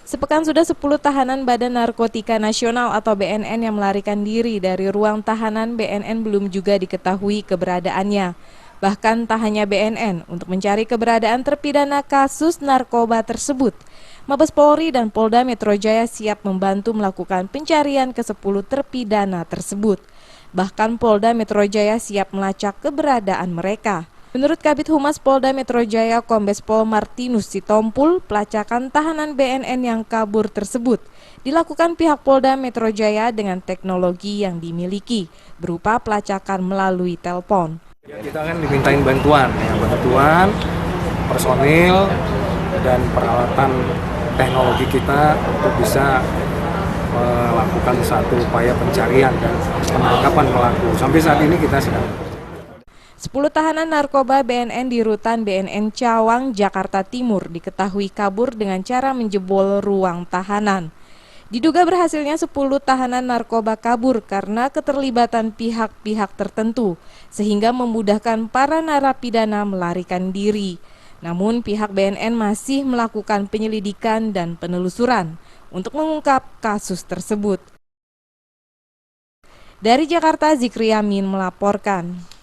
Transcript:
Sepekan sudah 10 tahanan Badan Narkotika Nasional atau BNN yang melarikan diri dari ruang tahanan BNN belum juga diketahui keberadaannya. Bahkan tak hanya BNN, untuk mencari keberadaan terpidana kasus narkoba tersebut, Mabes Polri dan Polda Metro Jaya siap membantu melakukan pencarian ke-10 terpidana tersebut. Bahkan Polda Metro Jaya siap melacak keberadaan mereka. Menurut Kabid Humas Polda Metro Jaya Kombes Pol Martinus Sitompul, pelacakan tahanan BNN yang kabur tersebut dilakukan pihak Polda Metro Jaya dengan teknologi yang dimiliki, berupa pelacakan melalui telepon. Kita kan dimintain bantuan personil dan peralatan teknologi kita untuk bisa melakukan satu upaya pencarian dan penangkapan pelaku. Sampai saat ini kita sedang 10 tahanan narkoba BNN di rutan BNN Cawang, Jakarta Timur diketahui kabur dengan cara menjebol ruang tahanan. Diduga berhasilnya 10 tahanan narkoba kabur karena keterlibatan pihak-pihak tertentu, sehingga memudahkan para narapidana melarikan diri. Namun pihak BNN masih melakukan penyelidikan dan penelusuran untuk mengungkap kasus tersebut. Dari Jakarta, Zikri Yamin melaporkan.